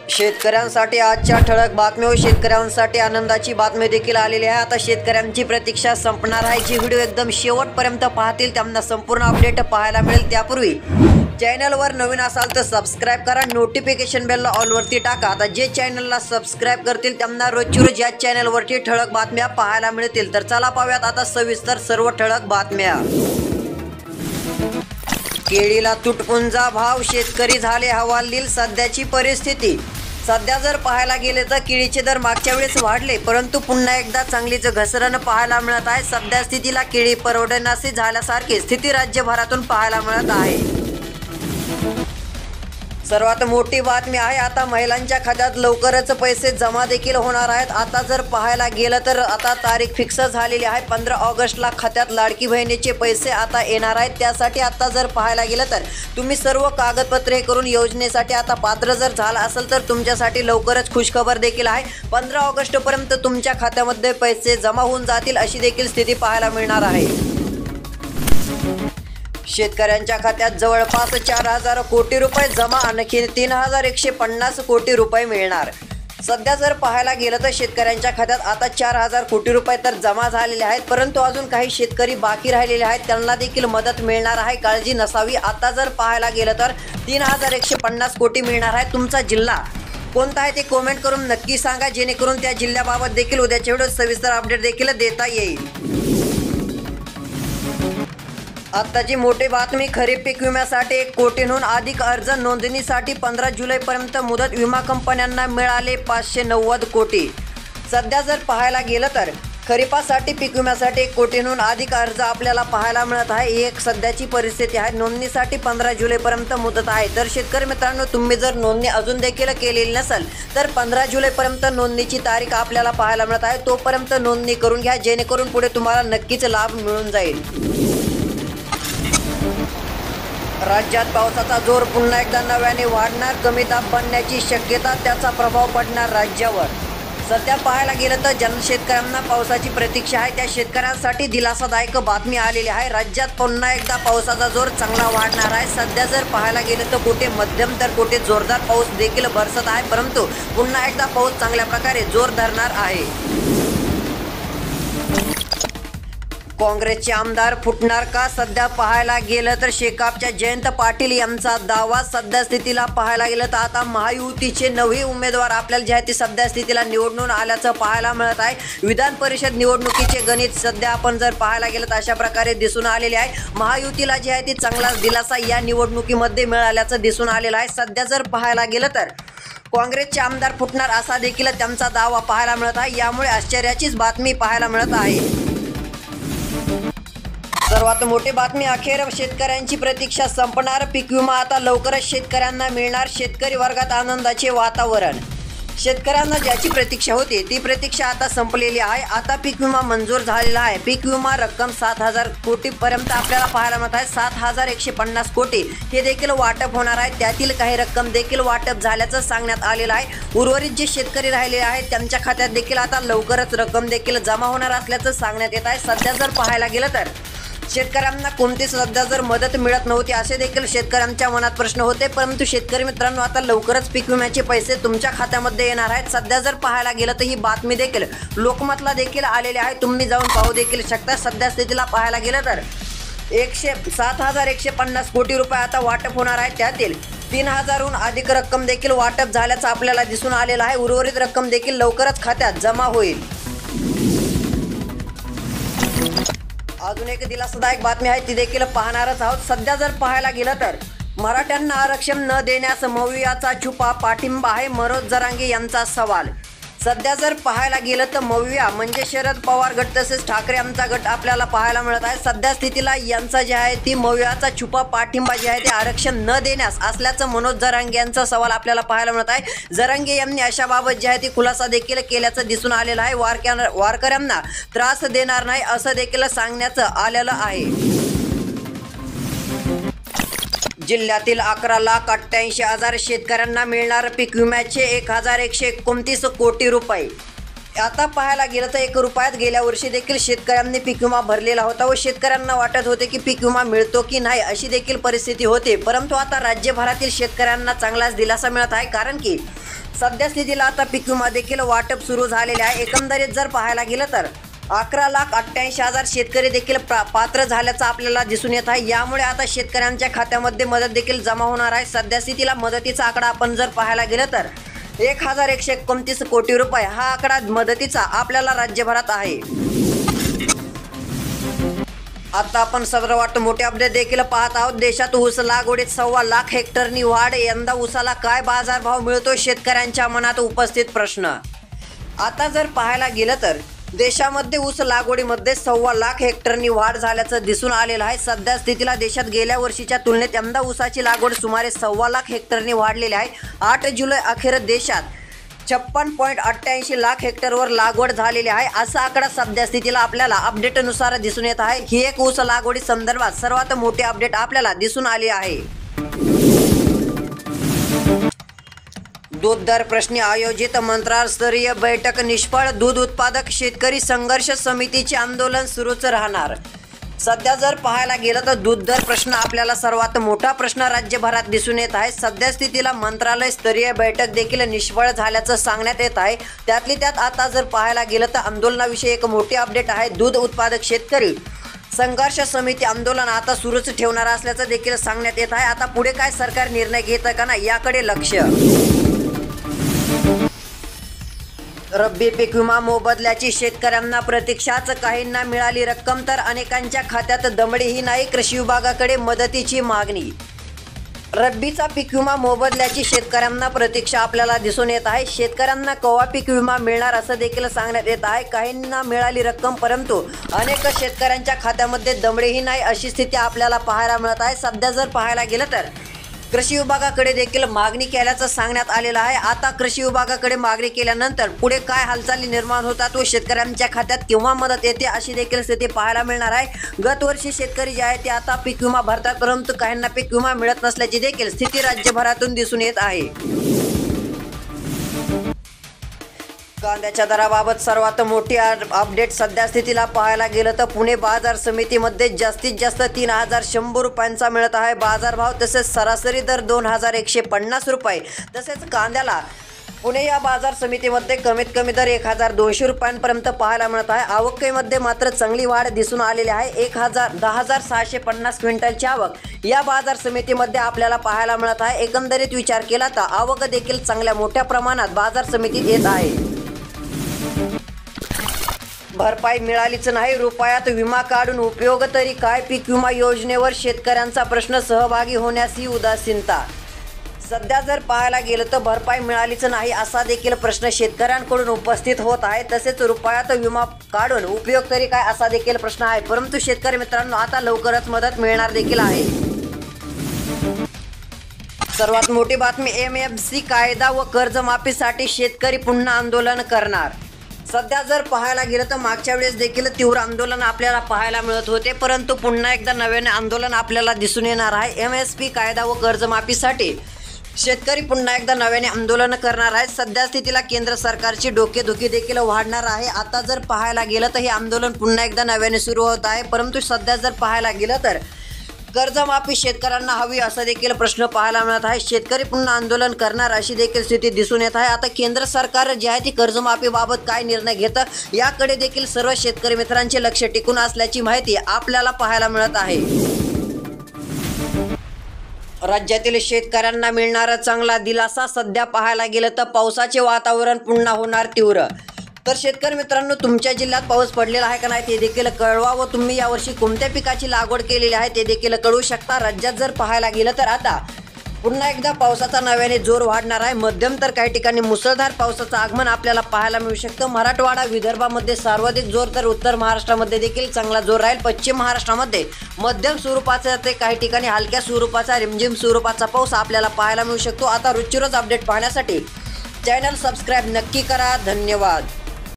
शेतकऱ्यांसाठी आजच्या ठळक बातम्या व शेतकऱ्यांसाठी आनंदाची बातमी देखील आलेली आहे। आता शेतकऱ्यांची प्रतीक्षा संपणार आहे। जी व्हिडिओ एकदम शेवटपर्यंत पाहतील त्यांना संपूर्ण अपडेट पाहायला मिळेल। त्यापूर्वी चॅनलवर नवीन असाल तर सबस्क्राइब करा, नोटिफिकेशन बेल ऑल वरती टाका। आता जे चॅनलला सबस्क्राइब करतील त्यांना रोजची रोज या चॅनलवरती ठळक बातम्या पाहायला मिळतील। तर चला पाहूयात आता सविस्तर सर्व ठळक बातम्या। केळीला तुटपुंजा भाव, शेतकरी झाले हवालदिल। सध्याची परिस्थिती सध्या जर पाहायला गेले तर केळीचे दर मागच्या वेळेस वाढले, परंतु पुन्हा एकदा चांगलीच घसरण पाहायला मिळत आहे। सध्या स्थितीला केळी परवडण्यासी झाल्यासारखी स्थिती राज्यभरातून पाहायला मिळत आहे। सर्वात मोठी बातमी आहे, आता महिलांच्या खात्यात लवकरच पैसे जमा देखील होणार आहेत। आता जर पाहायला गेलं तर आता तारीख फिक्स झालेली आहे। 15 ऑगस्टला खात्यात लाडकी बहिणीचे पैसे आता येणार आहेत। त्यासाठी आता जर पाहायला गेलं तर तुम्ही सर्व कागदपत्रे करून योजनेसाठी आता पात्र जर झाला असेल तर तुमच्यासाठी लवकरच खुशखबर देखील आहे। 15 ऑगस्टपर्यंत तुमच्या खात्यामध्ये पैसे जमा होऊन जातील अशी देखील स्थिती पाहायला मिळणार आहे। शेतकऱ्यांच्या खात्यात जवळपास 4000 कोटी रुपये जमा, आणखी 3150 कोटी रुपये मिळणार। सध्या जर पाहायला गेलं तर शेतकऱ्यांच्या खात्यात आता 4000 कोटी रुपये तर जमा झालेले आहेत, परंतु अजून काही शेतकरी बाकी राहिलेले आहेत, त्यांना देखील मदत मिळणार आहे, काळजी नसावी। आता जर पाहायला गेलं तर 3150 कोटी मिळणार आहे। तुमचा जिल्हा कोणता आहे ते कमेंट करून नक्की सांगा, जेणेकरून त्या जिल्ह्याबाबत देखील उद्याच्या व्हिडिओ सविस्तर अपडेट देखील देता येईल। आत्ताची मोठी बातमी, खरीप पीक विम्यासाठी 1 कोटींहून अधिक अर्ज नोंदणीसाठी 15 जुलैपर्यंत मुदत। विमा कंपन्यांना मिळाले 590 कोटी। सध्या जर पाहायला गेलं तर खरीपासाठी पीक विम्यासाठी 1 कोटींहून अधिक अर्ज आपल्याला पाहायला मिळत आहे। ही एक सध्याची परिस्थिती आहे। नोंदणीसाठी 15 जुलैपर्यंत मुदत आहे। तर शेतकरी मित्रांनो, तुम्ही जर नोंदणी अजून देखील केलेली नसेल तर 15 जुलैपर्यंत नोंदणीची तारीख आपल्याला पाहायला मिळत आहे। तोपर्यंत नोंदणी करून घ्या, जेणेकरून पुढे तुम्हाला नक्कीच लाभ मिळून जाईल। राज्यात पावसाचा जोर पुन्हा एकदा नव्याने वाढणार, कमी दाब बनण्याची शक्यता, त्याचा प्रभाव पडणार राज्यावर। सध्या पाहायला गेलं तर शेतकऱ्यांना पावसाची प्रतीक्षा आहे, त्या शेतकऱ्यांसाठी दिलासादायक बातमी आलेली आहे। राज्यात पुन्हा एकदा पावसाचा जोर चांगला वाढणार आहे। सध्या जर पाहायला गेलं तर कुठे मध्यम तर कुठे जोरदार पाऊस देखील बरसत आहे, परंतु पुन्हा एकदा पाऊस चांगल्या प्रकारे जोर धरणार आहे। काँग्रेसचे आमदार फुटणार का? सध्या पाहायला गेलं तर शेकापच्या जयंत पाटील यांचा दावा। सध्या स्थितीला पाहायला गेलं तर आता महायुतीचे नवे उमेदवार आपल्याला जे आहे ते सध्या स्थितीला निवडून आल्याचं पाहायला मिळत आहे। विधान परिषद निवडणुकीचे गणित सध्या आपण जर पाहायला गेलं तर अशा प्रकारे दिसून आलेले आहे। महायुतीला जे आहे ते चांगला दिलासा या निवडणुकीमध्ये मिळाल्याचं दिसून आलेलं आहे। सध्या जर पाहायला गेलं तर काँग्रेसचे आमदार फुटणार असा देखील त्यांचा दावा पाहायला मिळत आहे। यामुळे आश्चर्याचीच बातमी पाहायला मिळत आहे। सर्वात मोठी बातमी, अखेर शेतकऱ्यांची प्रतीक्षा संपणार, पीक विमा आता लवकरच शेतकऱ्यांना मिळणार। शेतकरी वर्गात आनंदाचे वातावरण। शेतकऱ्यांना ज्याची प्रतीक्षा होती ती प्रतीक्षा आता संपलेली आहे। आता पीक विमा मंजूर झालेला आहे। पीक विमा रक्कम 7000 कोटीपर्यंत आपल्याला पाहायला मिळत आहे। 7150 कोटी हे देखील वाटप होणार आहे। त्यातील काही रक्कम देखील वाटप झाल्याचं सांगण्यात आलेलं आहे। उर्वरित जे शेतकरी राहिलेले आहेत त्यांच्या खात्यात देखील आता लवकरच रक्कम देखील जमा होणार असल्याचं सांगण्यात येत आहे। सध्या जर पाहायला गेलं तर शेतकऱ्यांना कोणतीच सध्या जर मदत मिळत नव्हती असे देखील शेतकऱ्यांच्या मनात प्रश्न होते, परंतु शेतकरी मित्रांनो आता लवकरच पीक विम्याचे पैसे तुमच्या खात्यामध्ये येणार आहेत। सध्या जर पाहायला गेलं तर ही बातमी देखील लोकमतला देखील आलेली आहे, तुम्ही जाऊन पाहू देखील शकता। सध्या स्थितीला पाहायला गेलं तर 7150 कोटी रुपये आता वाटप होणार आहे। त्यातील 3000हून अधिक रक्कम देखील वाटप झाल्याचं आपल्याला दिसून आलेलं आहे। उर्वरित रक्कम देखील लवकरच खात्यात जमा होईल। अजून एक दिलासादायक बातमी आहे, ती देखील पाहणारच आहोत। सध्या जर पाहायला गेलं तर मराठ्यांना आरक्षण न देण्यास मवियाचा छुपा पाठिंबा आहे, मनोज जरांगे यांचा सवाल। सध्या जर पाहायला गेलं तर मविया म्हणजे शरद पवार गट तसेच ठाकरे यांचा गट आपल्याला पाहायला मिळत आहे। सध्या स्थितीला यांचा जे आहे ती मवियाचा छुपा पाठिंबा जे आहे ते आरक्षण न देण्यास असल्याचं मनोज जरांगे यांचा सवाल आपल्याला पाहायला मिळत आहे। जरांगे यांनी अशाबाबत जे आहे ती खुलासा देखील केल्याचं दिसून आलेलं आहे। वारकऱ्यांना त्रास देणार नाही असं देखील सांगण्यात आलेलं आहे। जिल्ह्यातील 11,88,000 शेतकऱ्यांना मिळणार पीक विम्याचे 1129 कोटी रुपये। आता पाहायला गेलं तर 1 रुपयात गेल्या वर्षी देखील शेतकऱ्यांनी पीक विमा भरलेला होता व शेतकऱ्यांना वाटत होते की पीक विमा मिळतो की नाही अशी देखील परिस्थिती होती, परंतु आता राज्यभरातील शेतकऱ्यांना चांगलाच दिलासा मिळत आहे, कारण की सद्यस्थितीला आता पीक विमा देखील वाटप सुरू झालेले आहे। एकंदरीत जर पाहायला गेलं तर 11,88,000 शेतकरी देखील पात्र झाल्याचं आपल्याला दिसून येत आहे। यामुळे आता शेतकऱ्यांच्या खात्यामध्ये मदत देखील जमा होणार आहे। सद्यस्थितीला मदतीचा आकडा आपण जर पाहायला गेलं तर 1,129 कोटी रुपये हा आकडा मदतीचा आपल्याला राज्यभरात आहे। आता आपण सर्वात मोठे अपडेट देखील पाहत आहोत। देशात ऊस लागवडीत 1.25 लाख हेक्टरनी वाढ। यंदा ऊसाला काय बाजारभाव मिळतो, शेतकऱ्यांच्या मनात उपस्थित प्रश्न। आता जर पाहायला गेलं तर देशामध्ये ऊस लागवडीमध्ये 1.25 लाख हेक्टरनी वाढ झाल्याचं दिसून आलेलं आहे। सध्या स्थितीला देशात गेल्या वर्षीच्या तुलनेत यंदा ऊसाची लागवड सुमारे 1.25 लाख हेक्टरनी वाढलेली आहे। 8 जुलै अखेर देशात 56.88 लाख हेक्टरवर लागवड झालेली आहे, असा आकडा सध्या स्थितीला आपल्याला अपडेटनुसार दिसून येत आहे। ही एक ऊस लागवडी संदर्भात सर्वात मोठी अपडेट आपल्याला दिसून आली आहे। दूध दर प्रश्नी आयोजित मंत्रालयस्तरीय बैठक निष्फळ। दूध उत्पादक शेतकरी संघर्ष समितीचे आंदोलन सुरूच राहणार। सध्या जर पाहायला गेलं तर दूध दर प्रश्न आपल्याला सर्वात मोठा प्रश्न राज्यभरात दिसून येत आहे। सध्या स्थितीला मंत्रालय स्तरीय बैठक देखील निष्फळ झाल्याचं सांगण्यात येत आहे। त्यातली त्यात आता जर पाहायला गेलं तर आंदोलनाविषयी एक मोठी अपडेट आहे। दूध उत्पादक शेतकरी संघर्ष समिती आंदोलन आता सुरूच ठेवणार असल्याचं देखील सांगण्यात येत आहे। आता पुढे काय सरकार निर्णय घेतं का नाही याकडे लक्ष। रब्बी पीक विमा मोबदल्याची शेतकऱ्यांना प्रतीक्षाच। काहींना मिळाली रक्कम तर अनेकांच्या खात्यात दमडीही नाही। कृषी विभागाकडे मदतीची मागणी। रब्बीचा पीक विमा मोबदल्याची शेतकऱ्यांना प्रतीक्षा आपल्याला दिसून येत आहे। शेतकऱ्यांना केव्हा पीक विमा मिळणार असं देखील सांगण्यात येत आहे। काहींना मिळाली रक्कम परंतु अनेक शेतकऱ्यांच्या खात्यामध्ये दमडीही नाही, अशी स्थिती आपल्याला पाहायला मिळत आहे। सध्या जर पाहायला गेलं तर कृषी विभागाकडे देखील मागणी केल्याचं सांगण्यात आलेलं आहे। आता कृषी विभागाकडे मागणी केल्यानंतर पुढे काय हालचाली निर्माण होतात व शेतकऱ्यांच्या खात्यात केव्हा मदत येते अशी देखील स्थिती पाहायला मिळणार आहे। गत वर्षी शेतकरी जे आहे ते आता पीक विमा भरतात, परंतु काहींना पीक विमा मिळत नसल्याची देखील स्थिती राज्यभरातून दिसून येत आहे। कांद्याच्या दराबाबत सर्वात मोठी अपडेट सध्या स्थितीला पाहायला गेलं तर पुणे बाजार समितीमध्ये जास्तीत जास्त 3,100 रुपयांचा मिळत आहे बाजारभाव। तसेच सरासरी दर 2,150 रुपये। तसेच कांद्याला पुणे या बाजार समितीमध्ये कमीत कमी दर 1,200 रुपयांपर्यंत पाहायला मिळत आहे। आवकेमध्ये मात्र चांगली वाढ दिसून आलेली आहे। 10,650 क्विंटलची आवक या बाजार समितीमध्ये आपल्याला पाहायला मिळत आहे। एकंदरीत विचार केला तर आवक देखील चांगल्या मोठ्या प्रमाणात बाजार समितीत येत आहे। भरपाई मिळालीच नाही, रुपयात विमा काढून उपयोग तरी काय? पीक विमा योजनेवर शेतकऱ्यांचा प्रश्न, सहभागी होण्यास ही उदासीनता। सध्या जर पाहायला गेलं तर भरपाई मिळालीच नाही असा देखील प्रश्न शेतकऱ्यांकडून उपस्थित होत आहे। तसेच रुपयात विमा काढून उपयोग तरी काय असा देखील प्रश्न आहे, परंतु शेतकरी मित्रांनो आता लवकरच मदत मिळणार देखील आहे। सर्वात मोठी बातमी, MFC कायदा व कर्जमाफीसाठी शेतकरी पुन्हा आंदोलन करणार। सध्या जर पाहायला गेलं तर मागच्या वेळेस देखील तीव्र आंदोलन आपल्याला पाहायला मिळत होते, परंतु पुन्हा एकदा नव्याने आंदोलन आपल्याला दिसून येणार आहे। MSP कायदा व कर्जमाफीसाठी शेतकरी पुन्हा एकदा नव्याने आंदोलन करणार आहेत। सध्या स्थितीला केंद्र सरकारची डोकेदुखी देखील वाढणार आहे। आता जर पाहायला गेलं तर हे आंदोलन पुन्हा एकदा नव्याने सुरू होत आहे, परंतु सध्या जर पाहायला गेलं तर कर्जमाफी शेतकऱ्यांना हवी असा देखील प्रश्न पाहायला मिळत आहे। शेतकरी पुन्हा आंदोलन करणार अशी देखील स्थिती दिसून येत आहे। आता केंद्र सरकार जे आहे ती कर्जमाफीबाबत काय निर्णय घेतं याकडे देखील सर्व शेतकरी मित्रांचे लक्ष टिकून असल्याची माहिती आपल्याला पाहायला मिळत आहे। राज्यातील शेतकऱ्यांना मिळणारा चांगला दिलासा। सध्या पाहायला गेलं तर पावसाचे वातावरण पुन्हा होणार तीव्र। तर शेतकरी मित्रांनो, तुमच्या जिल्ह्यात पाऊस पडलेला आहे का नाही ते देखील कळवा व तुम्ही यावर्षी कोणत्या पिकाची लागवड केलेली आहे ते देखील कळवू शकता। राज्यात जर पाहायला गेलं तर आता पुन्हा एकदा पावसाचा नव्याने जोर वाढणार आहे। मध्यम तर काही ठिकाणी मुसळधार पावसाचं आगमन आपल्याला पाहायला मिळू शकतं। मराठवाडा विदर्भामध्ये सर्वाधिक जोर, तर उत्तर महाराष्ट्रामध्ये देखील चांगला जोर राहील। पश्चिम महाराष्ट्रामध्ये मध्यम स्वरूपाचा ते काही ठिकाणी हलक्या स्वरूपाचा रिमझिम स्वरूपाचा पाऊस आपल्याला पाहायला मिळू शकतो। आता रोजची रोज अपडेट पाहण्यासाठी चॅनल सबस्क्राईब नक्की करा। धन्यवाद।